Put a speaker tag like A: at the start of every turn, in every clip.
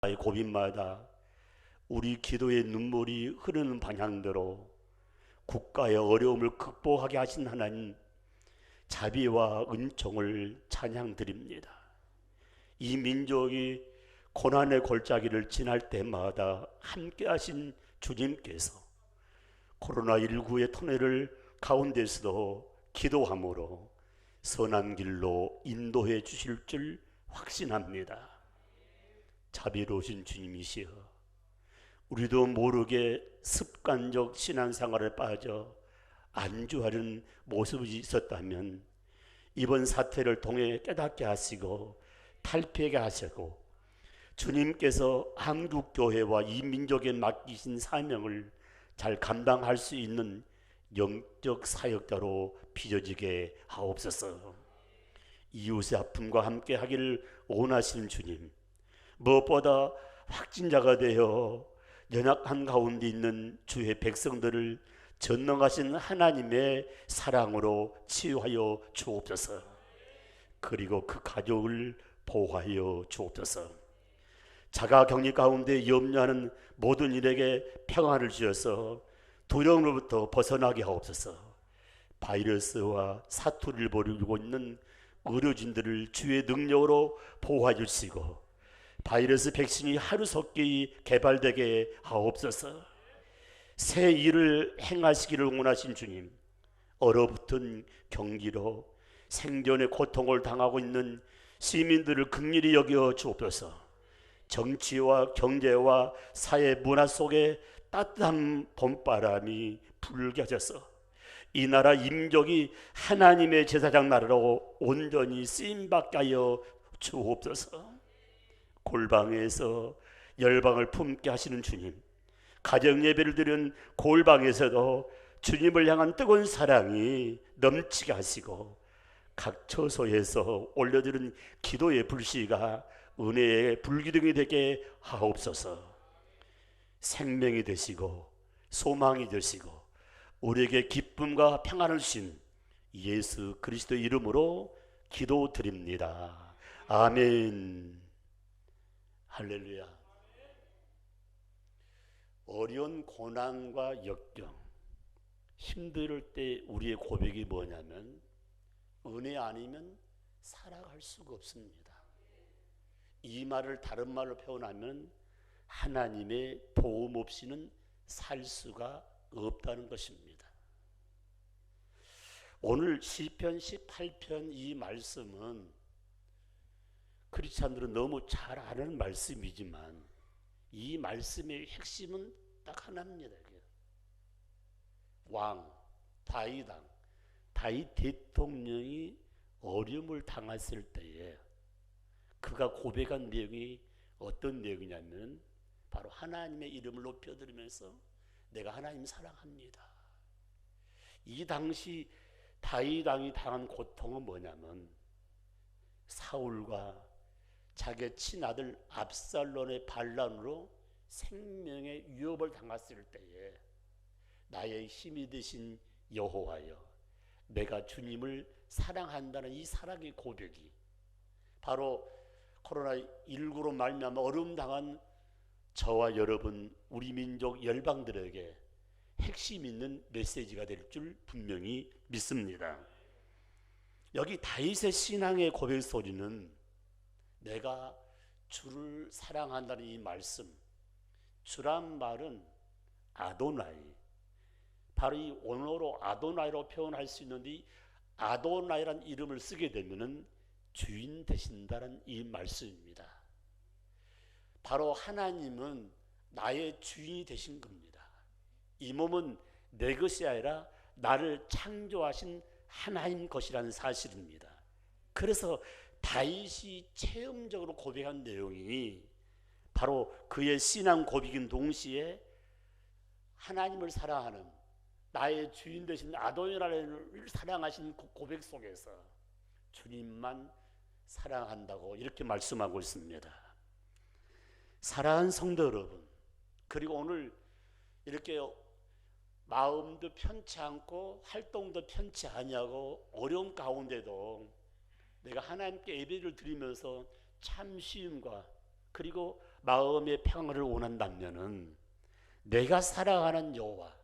A: 고민마다 우리 기도의 눈물이 흐르는 방향대로 국가의 어려움을 극복하게 하신 하나님 자비와 은총을 찬양드립니다. 이 민족이 고난의 골짜기를 지날 때마다 함께 하신 주님께서 코로나19의 터널을 가운데서도 기도함으로 선한 길로 인도해 주실 줄 확신합니다. 자비로우신 주님이시여, 우리도 모르게 습관적 신앙생활에 빠져 안주하는 모습이 있었다면 이번 사태를 통해 깨닫게 하시고 탈피하게 하시고 주님께서 한국교회와 이 민족에 맡기신 사명을 잘 감당할 수 있는 영적 사역자로 빚어지게 하옵소서. 이웃의 아픔과 함께 하기를 원하시는 주님, 무엇보다 확진자가 되어 연약한 가운데 있는 주의 백성들을 전능하신 하나님의 사랑으로 치유하여 주옵소서. 그리고 그 가족을 보호하여 주옵소서. 자가격리 가운데 염려하는 모든 일에게 평안을 주셔서 두려움으로부터 벗어나게 하옵소서. 바이러스와 사투리를 벌이고 있는 의료진들을 주의 능력으로 보호해 주시고 바이러스 백신이 하루속히 개발되게 하옵소서. 새 일을 행하시기를 원하신 주님, 얼어붙은 경기로 생존의 고통을 당하고 있는 시민들을 긍휼히 여겨 주옵소서. 정치와 경제와 사회 문화 속에 따뜻한 봄바람이 불게 하셔서 이 나라 민족이 하나님의 제사장 나라로 온전히 쓰임받게 하여 주옵소서. 골방에서 열방을 품게 하시는 주님, 가정 예배를 드린 골방에서도 주님을 향한 뜨거운 사랑이 넘치게 하시고 각 처소에서 올려드린 기도의 불씨가 은혜의 불기둥이 되게 하옵소서. 생명이 되시고 소망이 되시고 우리에게 기쁨과 평안을 주신 예수 그리스도 이름으로 기도드립니다. 아멘. 할렐루야. 어려운 고난과 역경, 힘들 때 우리의 고백이 뭐냐면 은혜 아니면 살아갈 수가 없습니다. 이 말을 다른 말로 표현하면 하나님의 도움 없이는 살 수가 없다는 것입니다. 오늘 시편 18편 이 말씀은 크리스찬들은 너무 잘 아는 말씀이지만 이 말씀의 핵심은 딱 하나입니다. 왕 다윗 대통령이 어려움을 당했을 때에 그가 고백한 내용이 어떤 내용이냐면 바로 하나님의 이름을 높여드리면서 내가 하나님 사랑합니다. 이 당시 다윗 왕이 당한 고통은 뭐냐면 사울과 자기의 친아들 압살롬의 반란으로 생명의 위협을 당했을 때에 나의 힘이 되신 여호와여, 내가 주님을 사랑한다는 이 사랑의 고백이 바로 코로나19로 말미암아 어려움 당한 저와 여러분 우리 민족 열방들에게 핵심 있는 메시지가 될 줄 분명히 믿습니다. 여기 다윗의 신앙의 고백 소리는 내가 주를 사랑한다는 이 말씀, 주란 말은 아도나이, 바로 이 원어로 아도나이로 표현할 수 있는데 이 아도나이란 이름을 쓰게 되면은 주인 되신다는 이 말씀입니다. 바로 하나님은 나의 주인이 되신 겁니다. 이 몸은 내 것이 아니라 나를 창조하신 하나님 것이라는 사실입니다. 그래서 다윗이 체험적으로 고백한 내용이 바로 그의 신앙 고백인 동시에 하나님을 사랑하는 나의 주인 되신 아도니를 사랑하신 고백 속에서 주님만 사랑한다고 이렇게 말씀하고 있습니다. 사랑하는 성도 여러분, 그리고 오늘 이렇게 마음도 편치 않고 활동도 편치 아니하고 어려운 가운데도 내가 하나님께 예배를 드리면서 참쉬움과 그리고 마음의 평안을 원한다면은 내가 사랑하는 여호와,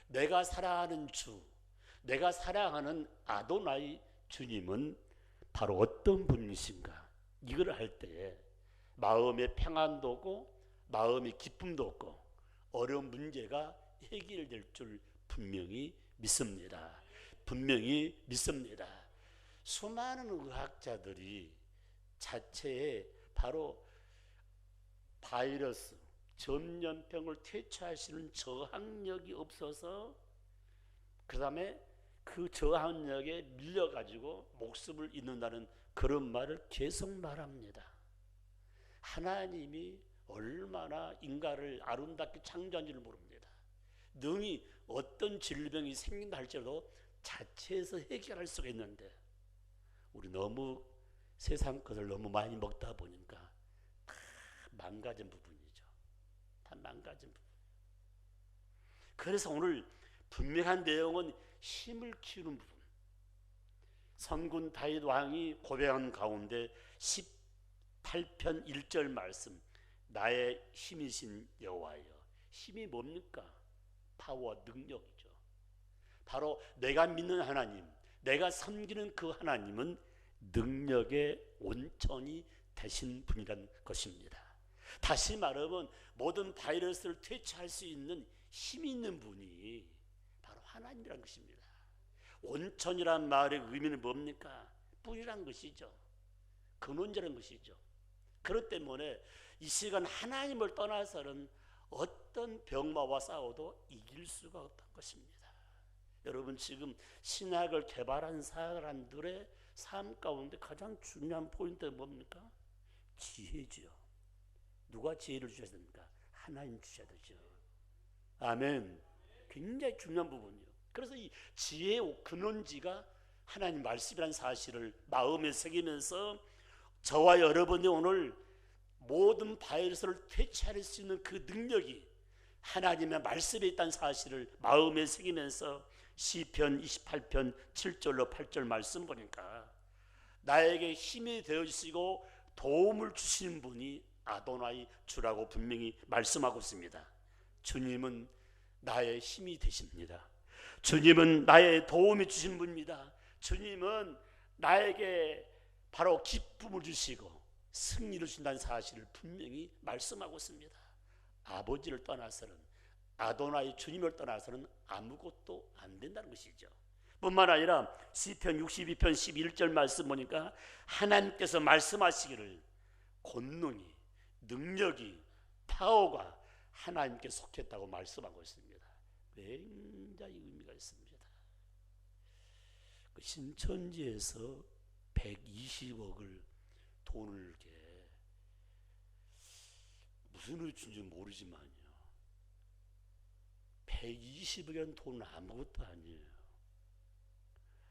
A: 내가 사랑하는 주, 내가 사랑하는 아도나이 주님은 바로 어떤 분이신가, 이걸 할 때에 마음의 평안도 없고 마음의 기쁨도 없고 어려운 문제가 해결될 줄 분명히 믿습니다. 분명히 믿습니다. 수많은 의학자들이 자체에 바로 바이러스, 전염병을 퇴치하시는 저항력이 없어서 그 다음에 그 저항력에 밀려가지고 목숨을 잃는다는 그런 말을 계속 말합니다. 하나님이 얼마나 인간을 아름답게 창조한지를 모릅니다. 능히 어떤 질병이 생긴다 할지라도 자체에서 해결할 수가 있는데 우리 너무 세상 것을 너무 많이 먹다 보니까 다 망가진 부분이죠. 다 망가진 부분. 그래서 오늘 분명한 내용은 힘을 키우는 부분. 선군 다윗 왕이 고백한 가운데 18편 1절 말씀, 나의 힘이신 여호와여. 힘이 뭡니까? 파워, 능력이죠. 바로 내가 믿는 하나님, 내가 섬기는 그 하나님은 능력의 온천이 되신 분이란 것입니다. 다시 말하면 모든 바이러스를 퇴치할 수 있는 힘이 있는 분이 바로 하나님이란 것입니다. 온천이란 말의 의미는 뭡니까? 뿌리란 것이죠. 근원자란 것이죠. 그렇기 때문에 이 시간 하나님을 떠나서는 어떤 병마와 싸워도 이길 수가 없다는 것입니다. 여러분, 지금 신학을 개발한 사람들의 삶 가운데 가장 중요한 포인트는 뭡니까? 지혜지요. 누가 지혜를 주셔야 됩니까? 하나님 주셔야 되죠. 아멘. 굉장히 중요한 부분이요. 그래서 이 지혜의 근원지가 하나님 말씀이라는 사실을 마음에 새기면서 저와 여러분이 오늘 모든 바이러스를 퇴치할 수 있는 그 능력이 하나님의 말씀에 있다는 사실을 마음에 새기면서 시편 28편 7절로 8절 말씀 보니까 나에게 힘이 되어주시고 도움을 주시는 분이 아도나이 주라고 분명히 말씀하고 있습니다. 주님은 나의 힘이 되십니다. 주님은 나의 도움이 주신 분입니다. 주님은 나에게 바로 기쁨을 주시고 승리를 주신다는 사실을 분명히 말씀하고 있습니다. 아버지를 떠나서는, 아도나이 주님을 떠나서는 아무것도 안 된다는 것이죠. 뿐만 아니라 시편 62편 11절 말씀 보니까 하나님께서 말씀하시기를 권능이, 능력이, 파워가 하나님께 속했다고 말씀하고 있습니다. 굉장히 의미가 있습니다. 그 신천지에서 120억을 돈을 이렇게 무슨 의미인지 모르지만요, 120억이라는 돈은 아무것도 아니에요.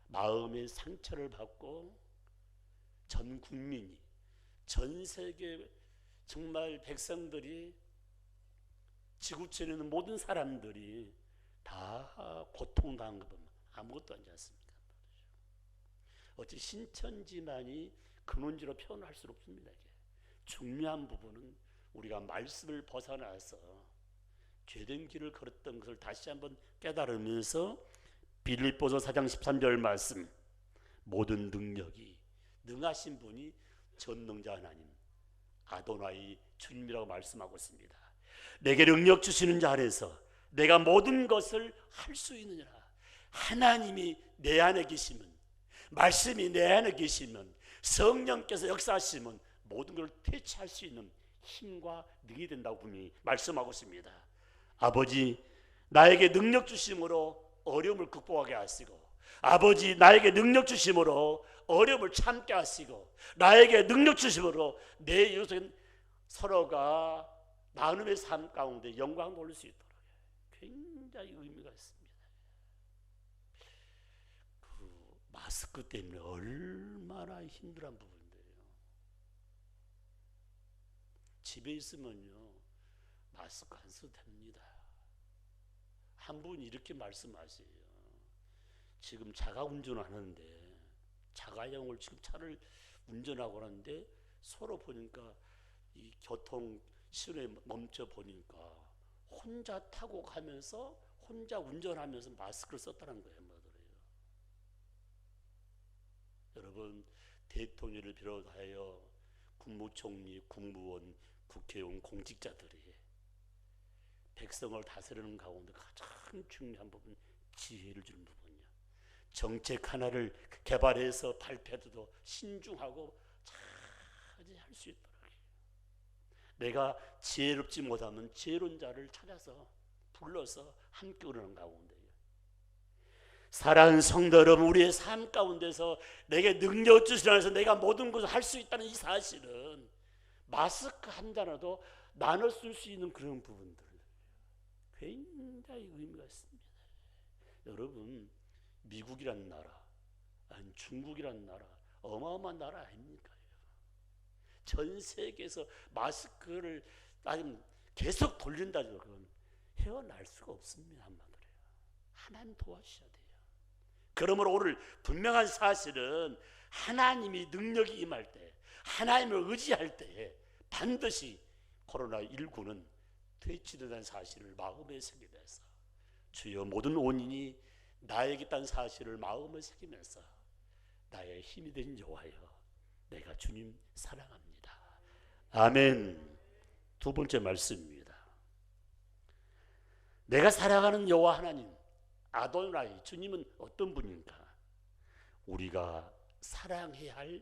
A: 마음의 상처를 받고 전 국민이, 전 세계 정말 백성들이, 지구촌에 있는 모든 사람들이 다 고통당한 것 보면 아무것도 아니지 않습니까? 어찌 신천지만이 근원지로 표현할 수 없습니다. 이게 중요한 부분은 우리가 말씀을 벗어나서 죄된 길을 걸었던 것을 다시 한번 깨달으면서 빌립보서 4장 13절 말씀, 모든 능력이 능하신 분이 전능자 하나님 아도나이 주님이라고 말씀하고 있습니다. 내게 능력 주시는 자 안에서 내가 모든 것을 할 수 있느니라. 하나님이 내 안에 계시면, 말씀이 내 안에 계시면, 성령께서 역사하시면 모든 걸 퇴치할 수 있는 힘과 능이 된다고 분명히 말씀하고 있습니다. 아버지, 나에게 능력 주심으로 어려움을 극복하게 하시고, 아버지 나에게 능력 주심으로 어려움을 참게 하시고, 나에게 능력 주심으로 내 이웃은 서로가 나눔의 삶 가운데 영광 돌릴 수 있도록 굉장히 의미가 있습니다. 그 마스크 때문에 얼마나 힘들한 부분인데요. 집에 있으면요 마스크 안 써도 됩니다. 한 분이 이렇게 말씀하세요. 지금 자가 운전하는데, 자가용을 지금 차를 운전하고 하는데 서로 보니까 이 교통 시내 멈춰 보니까 혼자 타고 가면서 혼자 운전하면서 마스크를 썼다는 거예요. 여러분, 대통령을 비롯하여 국무총리, 국무원, 국회의원, 공직자들이 백성을 다스리는 가운데 가장 중요한 부분, 지혜를 주는 부분이야. 정책 하나를 개발해서 발표해도 신중하고 잘 할 수 있도록. 내가 지혜롭지 못하면 지혜로운 자를 찾아서 불러서 함께 오르는 가운데, 사랑하는 성도 여러분, 우리의 삶 가운데서 내게 능력 주시라 해서 내가 모든 것을 할 수 있다는 이 사실은 마스크 한 잔라도 나눠 쓸 수 있는 그런 부분들 굉장히 의미가 있습니다. 여러분, 미국이란 나라, 아니 중국이란 나라, 어마어마한 나라 아닙니까? 전 세계에서 마스크를 계속 돌린다죠. 그건 헤어날 수가 없습니다. 한마디로 하나님 도와주셔야 돼요. 그러므로 오늘 분명한 사실은 하나님이 능력이 임할 때, 하나님을 의지할 때에 반드시 코로나19는 퇴치된다는 사실을 마음에 새기면서, 주여 모든 원인이 나에게 있다는 사실을 마음에 새기면서 나의 힘이 된 여호와여, 내가 주님 사랑합니다. 아멘. 두 번째 말씀입니다. 내가 사랑하는 여호와 하나님 아도나이, 주님은 어떤 분인가? 우리가 사랑해야 할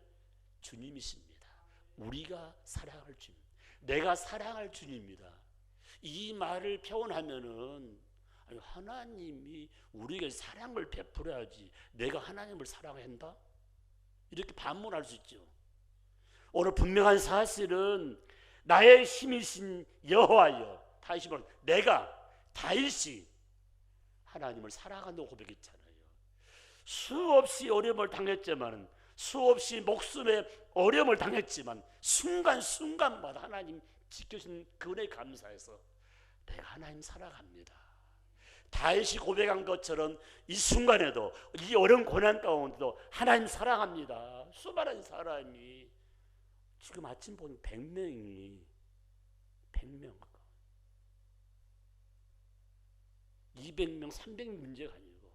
A: 주님이십니다. 우리가 사랑할 주님, 내가 사랑할 주님입니다. 이 말을 표현하면은 하나님이 우리에게 사랑을 베풀어야지 내가 하나님을 사랑한다? 이렇게 반문할 수 있죠. 오늘 분명한 사실은 나의 힘이신 여호와여, 다시 말해 내가 다윗이 하나님을 사랑한다고 고백했잖아요. 수없이 어려움을 당했지만, 수없이 목숨에 어려움을 당했지만 순간순간마다 하나님 지켜주신 그 은혜에 감사해서 내가 하나님 사랑합니다. 다윗이 고백한 것처럼 이 순간에도, 이 어려운 고난 가운데도 하나님 사랑합니다. 수많은 사람이 지금 아침 보니 100명 200명, 300명 문제가 아니고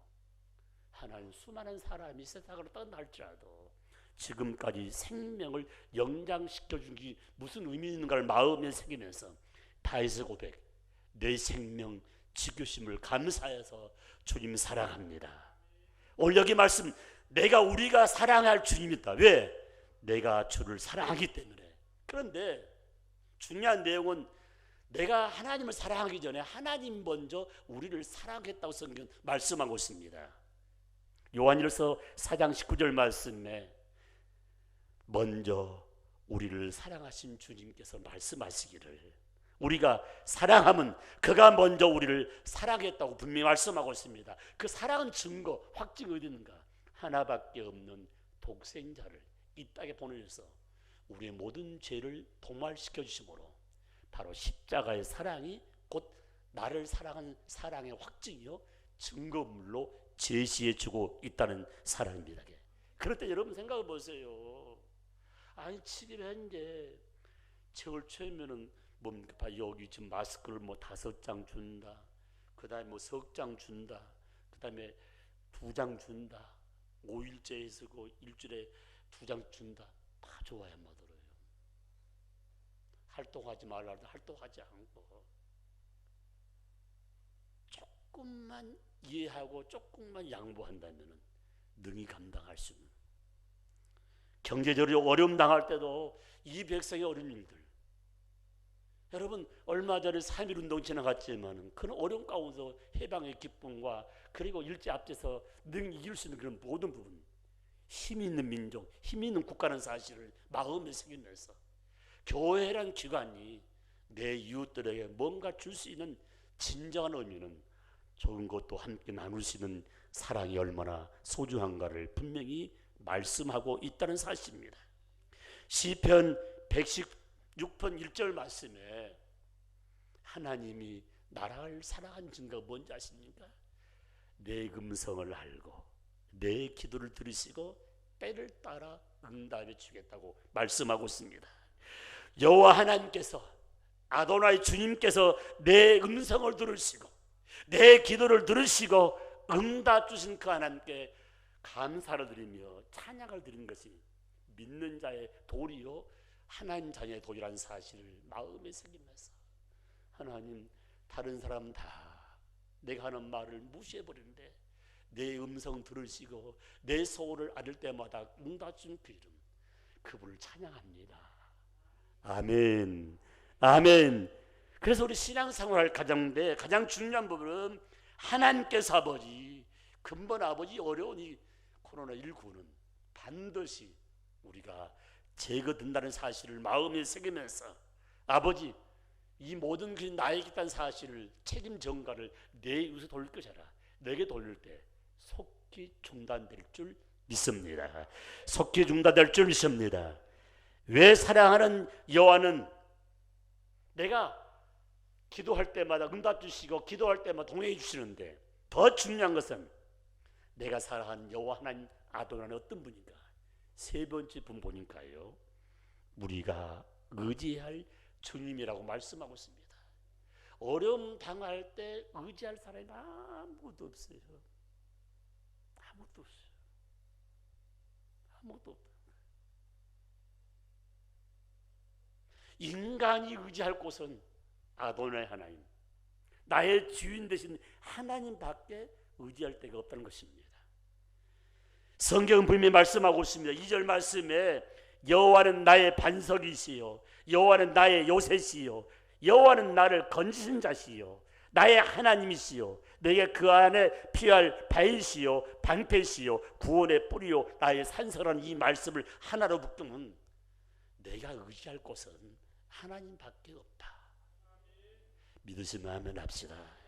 A: 하나님 수많은 사람이 세상으로 떠날지라도 지금까지 생명을 연장시켜준 게 무슨 의미 있는가를 마음에 새기면서 다윗의 고백, 내 생명 지키심을 감사해서 주님 사랑합니다. 오늘 여기 말씀, 우리가 사랑할 주님이다. 왜? 내가 주를 사랑하기 때문에. 그런데 중요한 내용은 내가 하나님을 사랑하기 전에 하나님 먼저 우리를 사랑했다고 성경은 말씀하고 있습니다. 요한일서 4장 19절 말씀에 먼저 우리를 사랑하신 주님께서 말씀하시기를, 우리가 사랑하면 그가 먼저 우리를 사랑했다고 분명히 말씀하고 있습니다. 그 사랑은 증거, 확증이 어디 있는가? 하나밖에 없는 독생자를 이 땅에 보내셔서 우리의 모든 죄를 도말시켜 주심으로 바로 십자가의 사랑이 곧 나를 사랑한 사랑의 확증이요 증거물로 제시해 주고 있다는 사랑입니다. 그럴 때 여러분 생각해 보세요. 아니 지금 현재 겨울 초에면은 뭡니까? 여기 지금 마스크를 뭐 5장 준다, 그 다음에 뭐 석 장 준다, 그 다음에 2장 준다, 5일째 쓰고 일주일에 2장 준다. 다 좋아요. 뭐 들어요. 활동하지 말라도 활동하지 않고 조금만 이해하고 조금만 양보한다면 능히 감당할 수 있는, 경제적으로 어려움 당할 때도 이 백성의 어려운 일들, 여러분 얼마 전에 3.1운동 지나갔지만 그런 어려움 가운데서 해방의 기쁨과 그리고 일제 앞에서 능히 이길 수 있는 그런 모든 부분, 힘 있는 민족, 힘 있는 국가라는 사실을 마음에 새기면서 교회란 기관이 내 이웃들에게 뭔가 줄 수 있는 진정한 의미는 좋은 것도 함께 나눌 수 있는 사랑이 얼마나 소중한가를 분명히 말씀하고 있다는 사실입니다. 시편 116편 1절 말씀에 하나님이 나라를 사랑한 증거가 뭔지 아십니까? 내 음성을 알고 내 기도를 들으시고 때를 따라 응답해 주겠다고 말씀하고 있습니다. 여호와 하나님께서 아도나이 주님께서 내 음성을 들으시고 내 기도를 들으시고 응답 주신 그 하나님께 감사를 드리며 찬양을 드리는 것이 믿는 자의 도리요 하나님 자녀의 도리라는 사실을 마음에 새기면서, 하나님, 다른 사람 다 내가 하는 말을 무시해버리는데 내 음성 들으시고 내 소원을 아릴 때마다 응답 주는 그 이름, 그분을 찬양합니다. 아멘, 아멘. 그래서 우리 신앙생활 가정인데 가장 중요한 부분은 하나님께서 아버지, 근본 아버지, 어려운 이 코로나19는 반드시 우리가 제거된다는 사실을 마음에 새기면서, 아버지, 이 모든 것이 나에게 있다는 사실을, 책임 전가를 내 입에서 돌릴 것이라 내게 돌릴 때 속히 중단될 줄 믿습니다. 속히 중단될 줄 믿습니다. 왜 사랑하는 여호와는 내가 기도할 때마다 응답 주시고 기도할 때마다 동행해 주시는데, 더 중요한 것은 내가 사랑하는 여호와 하나님 아도나는 어떤 분인가? 세 번째 분 보니까요, 우리가 의지할 주님이라고 말씀하고 있습니다. 어려움 당할 때 의지할 사람이 아무것도 없어요. 아무것도 없어요. 아무것도 없다. 인간이 의지할 곳은 아도나이 하나님, 나의 주인 되신 하나님밖에 의지할 데가 없다는 것입니다. 성경은 분명히 말씀하고 있습니다. 2절 말씀에 여호와는 나의 반석이시요 여호와는 나의 요새시요 여호와는 나를 건지신 자시요 나의 하나님이시요 내게 그 안에 피할 바위시요 방패시요 구원의 뿌리요 나의 산서라는 이 말씀을 하나로 묶으면 내가 의지할 곳은 하나님밖에 없다. 믿으시면 아멘 합시다.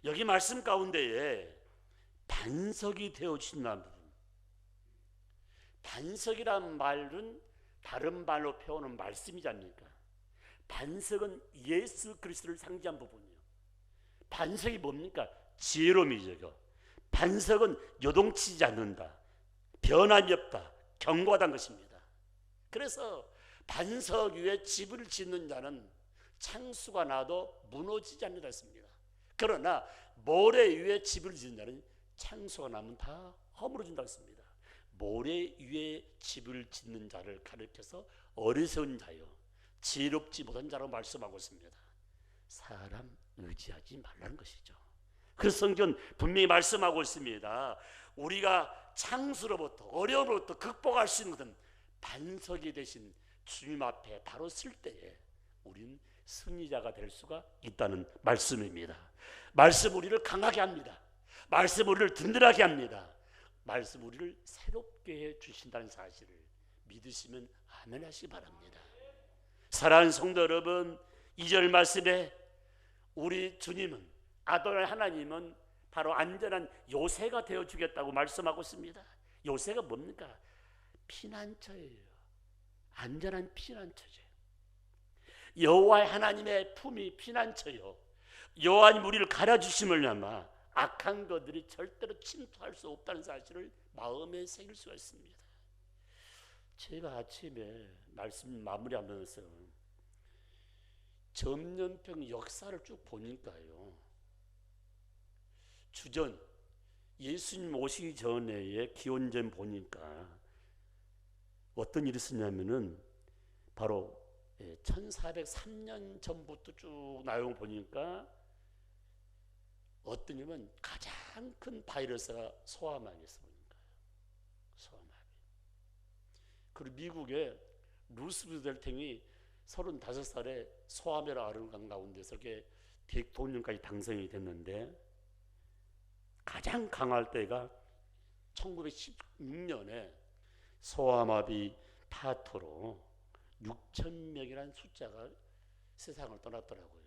A: 여기 말씀 가운데에 반석이 되어주신다는 부분, 반석이란 말은 다른 말로 표현한 말씀이지 않습니까? 반석은 예수 그리스도를 상징한 부분이요. 반석이 뭡니까? 지혜로움이죠. 반석은 요동치지 않는다, 변함이 없다, 견고하다는 것입니다. 그래서 반석 위에 집을 짓는 자는 창수가 나도 무너지지 않는다 했습니다. 그러나 모래 위에 집을 짓는 자는 창수가 나면 다 허물어진다고 했습니다. 모래 위에 집을 짓는 자를 가리켜서 어리석은 자요 지혜롭지 못한 자라고 말씀하고 있습니다. 사람 의지하지 말라는 것이죠. 그래서 성경은 분명히 말씀하고 있습니다. 우리가 창수로부터 어려움으로부터 극복할 수 있는 것은 반석이 되신 주님 앞에 바로 쓸 때에 우린 승리자가 될 수가 있다는 말씀입니다. 말씀 우리를 강하게 합니다. 말씀 우리를 든든하게 합니다. 말씀 우리를 새롭게 해 주신다는 사실을 믿으시면 아멘 하시기 바랍니다. 사랑하는 성도 여러분, 2절 말씀에 우리 주님은, 아도나이 하나님은 바로 안전한 요새가 되어주겠다고 말씀하고 있습니다. 요새가 뭡니까? 피난처예요. 안전한 피난처죠. 여호와의 하나님의 품이 피난처요, 여호와님 우리를 가려주심을 아마 악한 것들이 절대로 침투할 수 없다는 사실을 마음에 새길 수가 있습니다. 제가 아침에 말씀 마무리하면서 전염병 역사를 쭉 보니까요, 주전 예수님 오시기 전에 기원전 보니까 어떤 일이 있었냐면은 바로 1403년 전부터 쭉 내용 보니까 어떠냐면 가장 큰 바이러스가 소아마비였어요. 소아마비. 그리고 미국의 루스벨트 대통령이 35살에 소아마비를 앓은 가운데서 이렇게 대통령까지 당선이 됐는데, 가장 강할 때가 1916년에 소아마비 파토로 6,000명이라는 숫자가 세상을 떠났더라고요.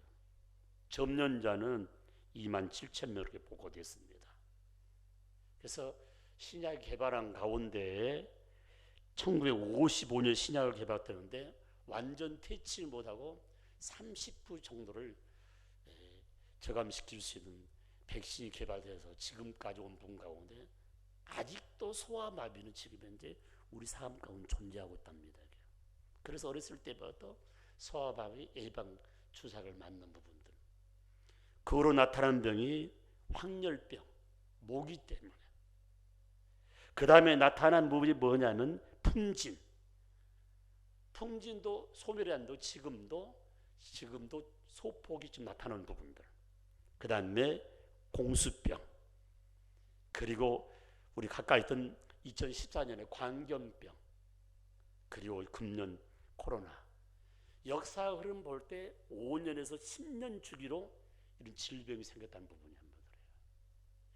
A: 접년자는 27,000명 이렇게 보고됐습니다. 그래서 신약 개발한 가운데 1955년 신약을 개발했는데 완전 퇴치를 못하고 30% 정도를 저감시킬 수 있는 백신이 개발돼서 지금까지 온 분 가운데 아직도 소아마비는 지금 현재 우리 삶 가운데 존재하고 있답니다. 그래서 어렸을 때부터 소아마비 예방 주사를 맞는 부분들, 그로 나타난 병이 황열병, 모기 때문에. 그 다음에 나타난 부분이 뭐냐면 풍진. 풍진도 소멸이 안 되고 지금도 소폭이 좀 나타나는 부분들. 그 다음에 공수병, 그리고 우리 가까이 있던 2014년에 광견병, 그리고 금년 코로나. 역사 흐름 볼 때 5년에서 10년 주기로 이런 질병이 생겼다는 부분이 한번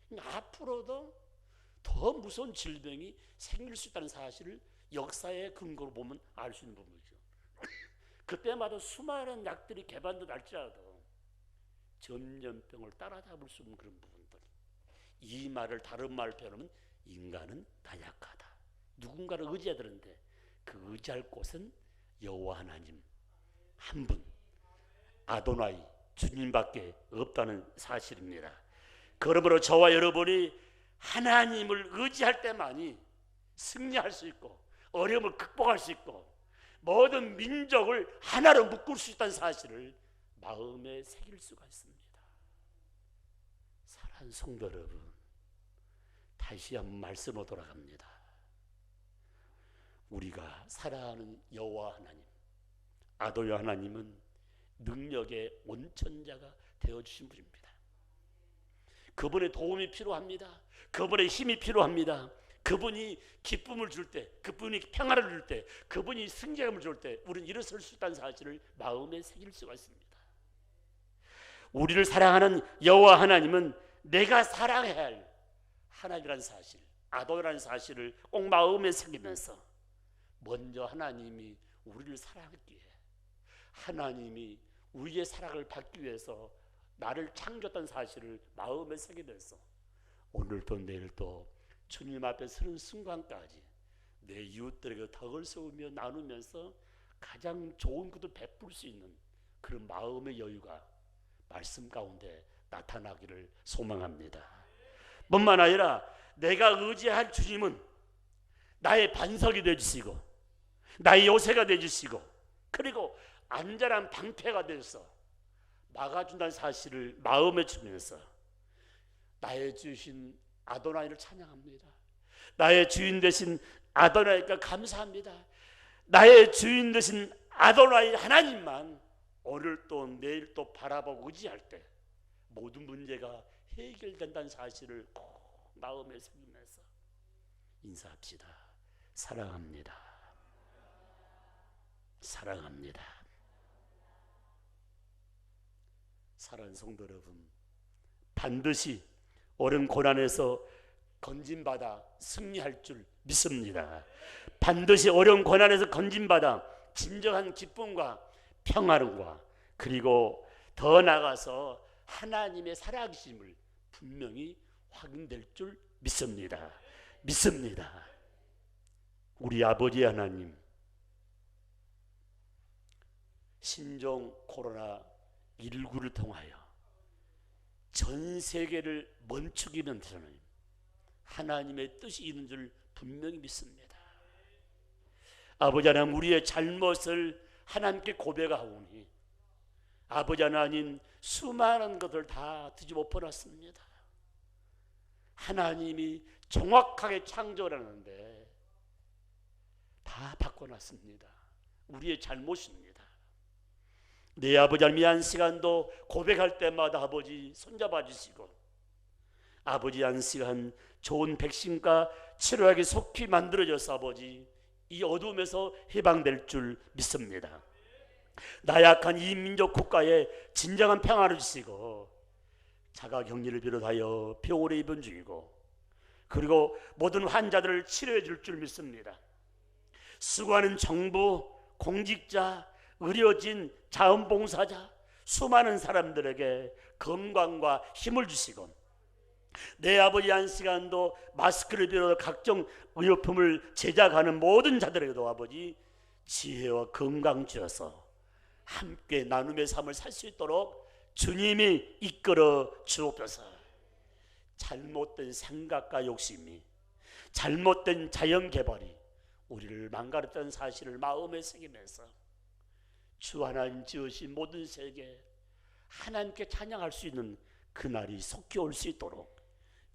A: 그래요. 앞으로도 더 무서운 질병이 생길 수 있다는 사실을 역사의 근거로 보면 알 수 있는 부분이죠. 그때마다 수많은 약들이 개발도 날지라도 전염병을 따라잡을 수 없는 그런 부분들. 이 말을 다른 말로 표현하면 인간은 나약하다. 누군가를 의지해야 되는데 그 의지할 곳은 여호와 하나님 한 분, 아도나이 주님밖에 없다는 사실입니다. 그러므로 저와 여러분이 하나님을 의지할 때만이 승리할 수 있고 어려움을 극복할 수 있고 모든 민족을 하나로 묶을 수 있다는 사실을 마음에 새길 수가 있습니다. 사랑하는 성도 여러분, 다시 한번 말씀으로 돌아갑니다. 우리가 사랑하는 여호와 하나님, 아도의 하나님은 능력의 온천자가 되어주신 분입니다. 그분의 도움이 필요합니다. 그분의 힘이 필요합니다. 그분이 기쁨을 줄 때, 그분이 평화를 줄 때, 그분이 승리감을 줄 때 우리는 일어설 수 있다는 사실을 마음에 새길 수가 있습니다. 우리를 사랑하는 여호와 하나님은 내가 사랑해야 할 하나님이라는 사실, 아도라는 사실을 꼭 마음에 새기면서 먼저 하나님이 우리를 사랑했기에, 하나님이 우리의 사랑을 받기 위해서 나를 창조했다는 사실을 마음에 새기면서 오늘도 내일도 주님 앞에 서는 순간까지 내 이웃들에게 덕을 세우며 나누면서 가장 좋은 것을 베풀 수 있는 그런 마음의 여유가 말씀 가운데 나타나기를 소망합니다. 뿐만 아니라 내가 의지할 주님은 나의 반석이 되어주시고 나의 요새가 되어주시고 그리고 안전한 방패가 되어서 막아준다는 사실을 마음에 주면서 나의 주신 아도나이를 찬양합니다. 나의 주인 되신 아도나이가 감사합니다. 나의 주인 되신 아도나이 하나님만 오늘 또 내일 또 바라보고 의지할 때 모든 문제가 해결된다는 사실을 꼭 마음에 새기면서 인사합시다. 사랑합니다. 사랑합니다. 사랑하는 성도 여러분, 반드시 어려운 고난에서 건진받아 승리할 줄 믿습니다. 반드시 어려운 고난에서 건진받아 진정한 기쁨과 평화로움과 그리고 더 나아가서 하나님의 살아계심을 분명히 확인될 줄 믿습니다. 믿습니다. 우리 아버지 하나님, 신종 코로나19를 통하여 전 세계를 멈추기는 되는 하나님의 뜻이 있는 줄 분명히 믿습니다. 아버지 하나님, 우리의 잘못을 하나님께 고백하오니 아버지 하나님, 수많은 것을 다 뒤집어 엎어놨습니다. 하나님이 정확하게 창조하는데 다 바꿔놨습니다. 우리의 잘못입니다. 내 아버지 하나님, 이 한 시간도 고백할 때마다 아버지 손잡아 주시고 아버지 한 시간 좋은 백신과 치료하게 속히 만들어져서 아버지 이 어둠에서 해방될 줄 믿습니다. 나약한 이 민족 국가에 진정한 평화를 주시고 자가격리를 비롯하여 병원에 입원 중이고 그리고 모든 환자들을 치료해 줄 줄 믿습니다. 수고하는 정부, 공직자, 의료진, 자원봉사자 수많은 사람들에게 건강과 힘을 주시고 내 아버지 한 시간도 마스크를 비롯해 각종 의료품을 제작하는 모든 자들에게도 아버지 지혜와 건강 주셔서 함께 나눔의 삶을 살 수 있도록 주님이 이끌어 주옵소서. 잘못된 생각과 욕심이, 잘못된 자연개발이 우리를 망가졌다는 사실을 마음에 새기면서 주 하나님 지으신 모든 세계 하나님께 찬양할 수 있는 그날이 속히 올 수 있도록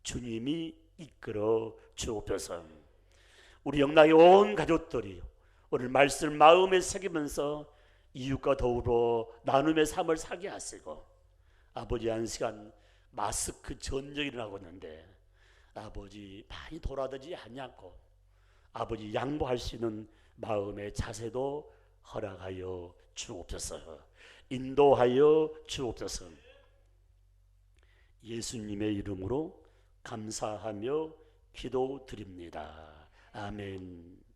A: 주님이 이끌어 주옵소서. 우리 영락의 온 가족들이 오늘 말씀을 마음에 새기면서 이웃과 더불어 나눔의 삶을 살게 하시고, 아버지 한 시간 마스크 전쟁이 일어나고 있는데 아버지 많이 돌아다니지 않냐고 아버지 양보할 수 있는 마음의 자세도 허락하여 주옵소서. 인도하여 주옵소서. 예수님의 이름으로 감사하며 기도드립니다. 아멘.